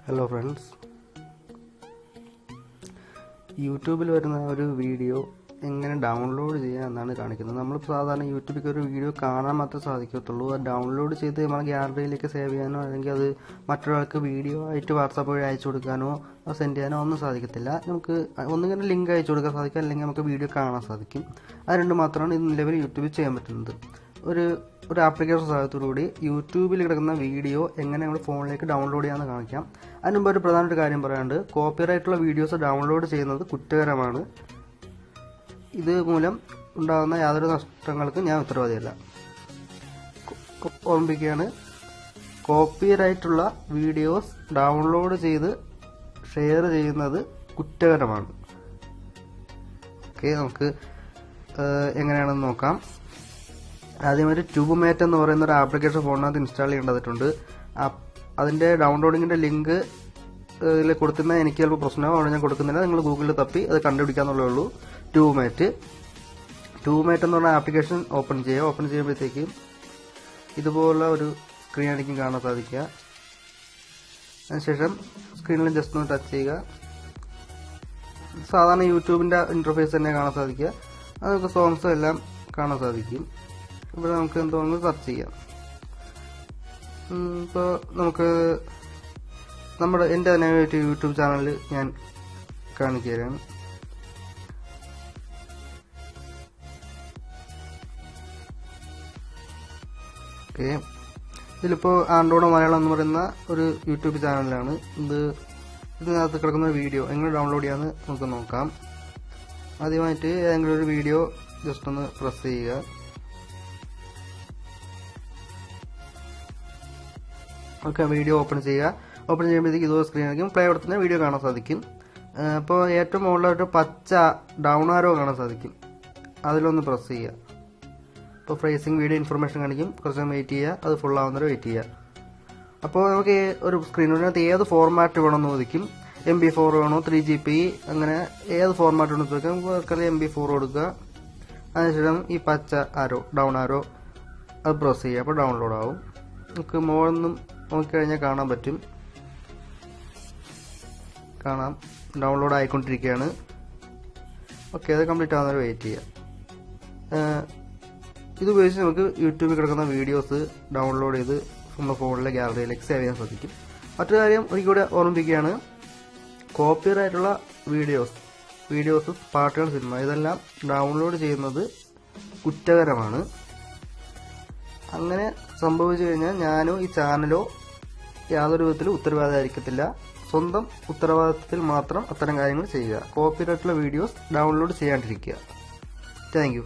Hello friends, യൂട്യൂബിൽ വരുന്ന ഒരു വീഡിയോ എങ്ങനെ ഡൗൺലോഡ് ചെയ്യാമെന്നാണ് കാണിക്കുന്നത്. നമ്മൾ സാധാരണ യൂട്യൂബിൽ ഒരു വീഡിയോ കാണാൻ മാത്രമേ സാധിക്കത്തുള്ളൂ. അത് ഡൗൺലോഡ് ചെയ്ത് നമ്മൾ ഗ്യാലറിയിലേക്ക് സേവ് ചെയ്യാനോ അല്ലെങ്കിൽ അത് മറ്റൊരാൾക്ക് വീഡിയോ ആയിട്ട് വാട്സാപ്പ് വഴി അയച്ചു കൊടുക്കാനോ സെൻഡ് ചെയ്യാനോ ഒന്നും സാധിക്കത്തില്ല. നമുക്ക് ഒന്നുകിൽ ലിങ്ക് അയച്ചു കൊടുക്കാൻ സാധിക്കും, അല്ലെങ്കിൽ നമുക്ക് വീഡിയോ കാണാൻ സാധിക്കും. അത് രണ്ട് മാത്രമാണ് ഇത് നിലവിൽ യൂട്യൂബിൽ ചെയ്യാൻ പറ്റുന്നത്. ഒരു ആപ്ലിക്കേഷൻ സഹായത്തോടുകൂടി യൂട്യൂബിൽ കിടക്കുന്ന വീഡിയോ എങ്ങനെ നമ്മൾ ഫോണിലേക്ക് ഡൗൺലോഡ് ചെയ്യാമെന്ന് കാണിക്കാം. അതിന് മുമ്പ് ഒരു പ്രധാനപ്പെട്ട കാര്യം പറയാനുണ്ട്. കോപ്പിറൈറ്റുള്ള വീഡിയോസ് ഡൗൺലോഡ് ചെയ്യുന്നത് കുറ്റകരമാണ്. ഇത് മൂലം ഉണ്ടാകുന്ന യാതൊരു നഷ്ടങ്ങൾക്കും ഞാൻ ഉത്തരവാദിയല്ല. ഓർമ്മിപ്പിക്കുകയാണ്, കോപ്പിറൈറ്റുള്ള വീഡിയോസ് ഡൗൺലോഡ് ചെയ്ത് ഷെയർ ചെയ്യുന്നത് കുറ്റകരമാണ്. ഓക്കെ, നമുക്ക് എങ്ങനെയാണെന്ന് നോക്കാം. ആദ്യമായിട്ട് ട്യൂബ്മേറ്റ് എന്ന് പറയുന്ന ഒരു ആപ്ലിക്കേഷൻ ഫോണിനകത്ത് ഇൻസ്റ്റാൾ ചെയ്യേണ്ടതായിട്ടുണ്ട്. അതിൻ്റെ ഡൗൺലോഡിങ്ങിൻ്റെ ലിങ്ക് ഇതിൽ കൊടുത്തുന്ന എനിക്ക് ചിലപ്പോൾ പ്രശ്നമാവും, അവിടെ ഞാൻ കൊടുക്കുന്നില്ല. നിങ്ങൾ ഗൂഗിളിൽ തപ്പി അത് കണ്ടുപിടിക്കാന്നുള്ളേ ഉള്ളൂ. ട്യൂബ്മേറ്റ് എന്ന് പറഞ്ഞ ആപ്ലിക്കേഷൻ ഓപ്പൺ ചെയ്യുക. ഓപ്പൺ ചെയ്യുമ്പോഴത്തേക്കും ഇതുപോലുള്ള ഒരു സ്ക്രീൻ ആയിരിക്കും കാണാൻ സാധിക്കുക. അതിനുശേഷം സ്ക്രീനിൽ ജസ്റ്റ് ഒന്ന് ടച്ച് ചെയ്യുക. സാധാരണ യൂട്യൂബിൻ്റെ ഇൻ്റർഫേസ് തന്നെ കാണാൻ സാധിക്കുക. അത് നമുക്ക് സോങ്സും എല്ലാം കാണാൻ സാധിക്കും. ഇവിടെ നമുക്ക് എന്തോന്ന് സെർച്ച് ചെയ്യാം. ഇപ്പോൾ നമുക്ക് എൻ്റെ തന്നെ യൂട്യൂബ് ചാനൽ ഞാൻ കാണിച്ചു തരാണ്. ഓക്കെ, ഇതിലിപ്പോൾ ആൻഡ്രോയിഡ് മലയാളം എന്ന് പറയുന്ന ഒരു യൂട്യൂബ് ചാനലാണ്. ഇതിനകത്ത് കിടക്കുന്ന വീഡിയോ എങ്ങനെ ഡൗൺലോഡ് ചെയ്യാമെന്ന് നമുക്ക് നോക്കാം. ആദ്യമായിട്ട് ഏതെങ്കിലും ഒരു വീഡിയോ ജസ്റ്റ് ഒന്ന് പ്രസ് ചെയ്യുക. ഓക്കെ, വീഡിയോ ഓപ്പൺ ചെയ്യുക. ഓപ്പൺ ചെയ്യുമ്പോഴത്തേക്ക് ഇതോ സ്ക്രീൻ ആയിരിക്കും. പ്ലേ കൊടുത്തുന്ന വീഡിയോ കാണാൻ സാധിക്കും. അപ്പോൾ ഏറ്റവും മുകളിലായിട്ട് പച്ച ഡൗൺ ആരോ കാണാൻ സാധിക്കും. അതിലൊന്ന് പ്രസ് ചെയ്യുക. ഇപ്പോൾ ഫ്രേസിംഗ് വീഡിയോ ഇൻഫർമേഷൻ കാണിക്കും. കുറച്ച് നേരം വെയിറ്റ് ചെയ്യുക, അത് ഫുൾ ആവുന്നവരെ വെയിറ്റ് ചെയ്യുക. അപ്പോൾ നമുക്ക് ഒരു സ്ക്രീനിനകത്ത് ഏത് ഫോർമാറ്റ് വേണമെന്ന് ചോദിക്കും. MP4 വേണോ, 3GP, അങ്ങനെ ഏത് ഫോർമാറ്റ് വേണമെന്ന് ചോദിക്കാം. നമുക്ക് MP4 കൊടുക്കുക. അതിനുശേഷം ഈ പച്ച ആരോ ഡൗൺ ആരോ അത് പ്രസ് ചെയ്യുക. അപ്പോൾ ഡൗൺലോഡ് ആവും. നമുക്ക് മോളൊന്നും നോക്കിക്കഴിഞ്ഞാൽ കാണാൻ പറ്റും. കാണാം, ഡൗൺലോഡ് ആയിക്കൊണ്ടിരിക്കുകയാണ്. ഓക്കെ, അത് കംപ്ലീറ്റ് ആവുന്നവരെ വെയിറ്റ് ചെയ്യുക. ഇതുപയോഗിച്ച് നമുക്ക് യൂട്യൂബിൽ കിടക്കുന്ന വീഡിയോസ് ഡൗൺലോഡ് ചെയ്ത് നമ്മുടെ ഫോണിലെ ഗ്യാലറിയിലേക്ക് സേവ് ചെയ്യാൻ സാധിക്കും. മറ്റൊരു കാര്യം ഒരിക്കലും ഓർമ്മിപ്പിക്കുകയാണ്, കോപ്പിറൈറ്റുള്ള വീഡിയോസ്, പാട്ടുകൾ, സിനിമ ഇതെല്ലാം ഡൗൺലോഡ് ചെയ്യുന്നത് കുറ്റകരമാണ്. അങ്ങനെ സംഭവിച്ചു കഴിഞ്ഞാൽ ഞാനോ ഈ ചാനലോ യാതൊരു വിധത്തിലും ഉത്തരവാദിയായിരിക്കത്തില്ല. സ്വന്തം ഉത്തരവാദിത്തത്തിൽ മാത്രം അത്തരം കാര്യങ്ങൾ ചെയ്യുക. കോപ്പിറൈറ്റുള്ള വീഡിയോസ് ഡൗൺലോഡ് ചെയ്യാണ്ടിരിക്കുക. Thank U.